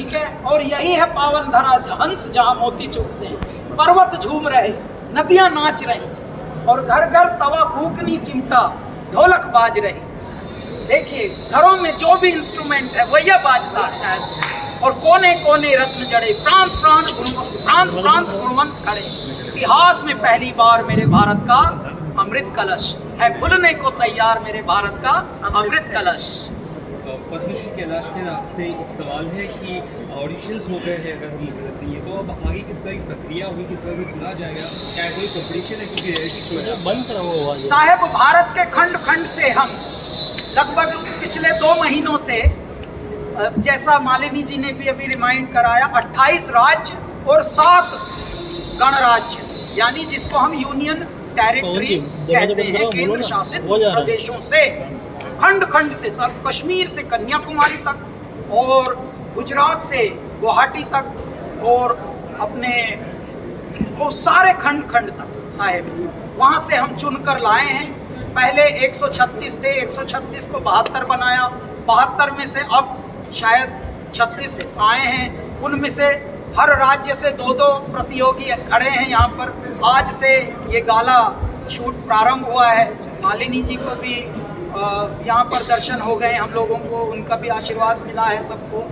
ठीक है। और यही है पावन धरा हंस जहाँ मोती चुगते हैं, पर्वत झूम रहे, नदियाँ नाच रही और घर घर तवा फूकनी चिमटा ढोलक बाज रही। देखिए घरों में जो भी इंस्ट्रूमेंट है वही बाजता है और कोने कोने रत्न जड़े, प्रांत प्रांत गुणवंत खड़े। इतिहास में पहली बार मेरे भारत का अमृत कलश है खुलने को तैयार, मेरे भारत का अमृत कलश। पद्मश्री कैलाश खेर, आपसे एक सवाल है कि ऑडिशंस हो गए हैं, अगर हम गलत नहीं है तो अब आगे किस तरह की प्रक्रिया होगी, किस तरह से चुना जाएगा, क्या ऐसा कंपटीशन है क्योंकि रियलिटी शो है? बंद करा हुआ साहब, भारत के खंड खंड से हम लगभग पिछले 2 महीनों से, जैसा मालिनी जी ने भी अभी रिमाइंड कराया, 28 राज्य और 7 गणराज्य, यानी जिसको हम यूनियन टेरिटरी कहते हैं, केंद्र शासित प्रदेशों से, खंड खंड से, सब कश्मीर से कन्याकुमारी तक और गुजरात से गुवाहाटी तक और अपने वो सारे खंड खंड तक साहेब, वहाँ से हम चुनकर लाए हैं। पहले 136 थे, 136 को 72 बनाया, 72 में से अब शायद 36 आए हैं। उनमें से हर राज्य से 2-2 प्रतियोगी खड़े हैं यहाँ पर। आज से ये गाला शूट प्रारंभ हुआ है। मालिनी जी को भी यहाँ पर दर्शन हो गए हम लोगों को, उनका भी आशीर्वाद मिला है सबको,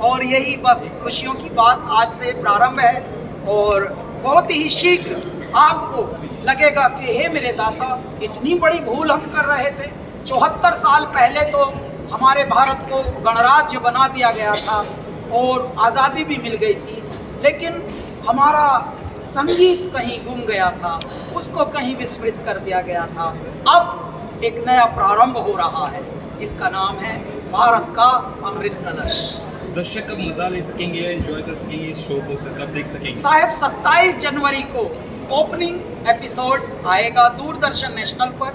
और यही बस खुशियों की बात आज से प्रारंभ है। और बहुत ही शीघ्र आपको लगेगा कि हे मेरे दाता, इतनी बड़ी भूल हम कर रहे थे। 74 साल पहले तो हमारे भारत को गणराज्य बना दिया गया था और आज़ादी भी मिल गई थी, लेकिन हमारा संगीत कहीं गुम गया था, उसको कहीं विस्मृत कर दिया गया था। अब एक नया प्रारंभ हो रहा है जिसका नाम है भारत का अमृत कलश। दर्शक कब मजा ले सकेंगे, एंजॉय कर सकेंगे इस शो को, कब देख सकेंगे? साहब 27 जनवरी को ओपनिंग एपिसोड आएगा दूरदर्शन नेशनल पर।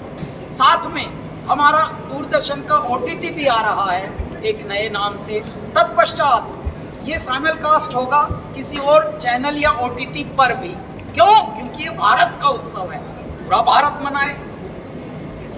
साथ में हमारा दूरदर्शन का OTT भी आ रहा है एक नए नाम से। तत्पश्चात ये साइमलकास्ट होगा किसी और चैनल या OTT पर भी। क्यों? क्योंकि ये भारत का उत्सव है, पूरा भारत मनाए।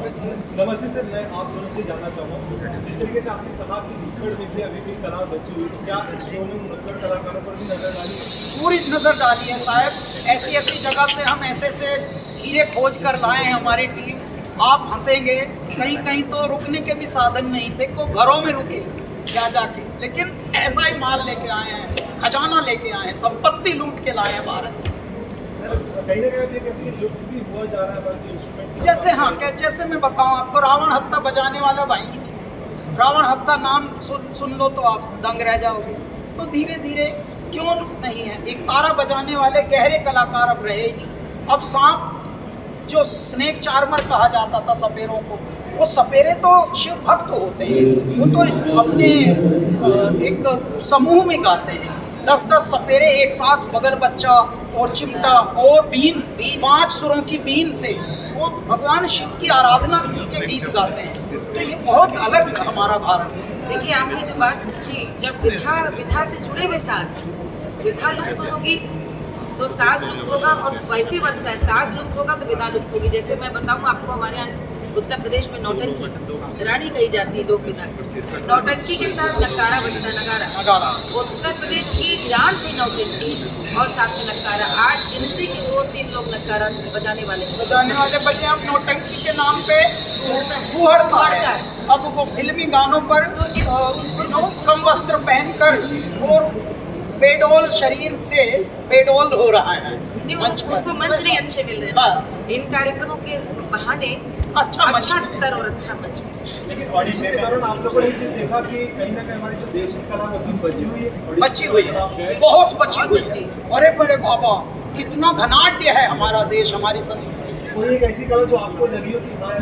नमस्ते सर, मैं आप दोनों से जानना चाहूँगा, जिस तरीके से आपने कहा कि नुक्कड़ में अभी भी कला बची हुई, तो क्या इस शो में नुक्कड़ कलाकारों पर भी नजर डाली है? पूरी नज़र डाली है साहब। ऐसी ऐसी जगह से हम ऐसे हीरे खोज कर लाए हैं हमारी टीम। आप हंसेंगे, कहीं कहीं तो रुकने के भी साधन नहीं थे, को घरों में रुके जाके, लेकिन ऐसा ही माल लेके आए हैं, खजाना लेके आए हैं, संपत्ति लूट के लाए हैं भारत। कहीं ना कहीं आप ये कहते हैं लुप्त भी हुआ जा रहा है भारतीय इंस्ट्रूमेंट। जैसे मैं बताऊं आपको, रावण हत्था बजाने वाला भाई नहीं। रावण हत्था नाम सुन लो तो आप दंग रह जाओगे। तो धीरे धीरे क्यों नहीं है, एक तारा बजाने वाले गहरे कलाकार अब रहे ही नहीं। अब सांप, जो स्नेक चार्मर कहा जाता था सपेरों को, वो सपेरे तो शिव भक्त होते हैं, वो तो अपने एक समूह में गाते हैं। 10-10 सपेरे एक साथ, बगल बच्चा और चिमटा और बीन, 5 सुरों की बीन से वो भगवान शिव की आराधना के गीत गाते हैं। तो ये बहुत अलग हमारा भारत है। देखिए, आपने जो बात पूछी, जब विधा से जुड़े हुए साज, विधा लुप्त होगी तो साज लुप्त होगा, और वैसे वर्षा है, साज लुप्त होगा तो विधा लुप्त होगी। जैसे मैं बताऊँ आपको, हमारे यहाँ उत्तर प्रदेश में नौटंकी रानी कही जाती है लोक विधा। नौटंकी के साथ नगाड़ा बजता, नगाड़ा। उत्तर प्रदेश की जान थी नौटंकी और साथ में नगाड़ा। आज गिनती के 2-3 लोग नगाड़ा बजाने वाले बचे। अब नौटंकी के नाम पे फूहड़ है। अब वो फिल्मी गानों पर कम वस्त्र पहनकर और बेडोल शरीर से बेडोल हो रहा है। उनको मंच नहीं अच्छे मिल रहे हैं। इन कार्यक्रमों के बहाने अच्छा स्तर और अच्छा मंच। लेकिन ऑडिशन के दौरान आप लोगों ने ये चीज देखा कि कहीं ना कहीं हमारी जो देश की कला होती बची हुई है, बहुत बची हुई है। अरे बड़े बाबा, कितना धनाढ्य है हमारा देश हमारी संस्कृति से। कोई एक ऐसी कला जो आपको लगी हो कि हाँ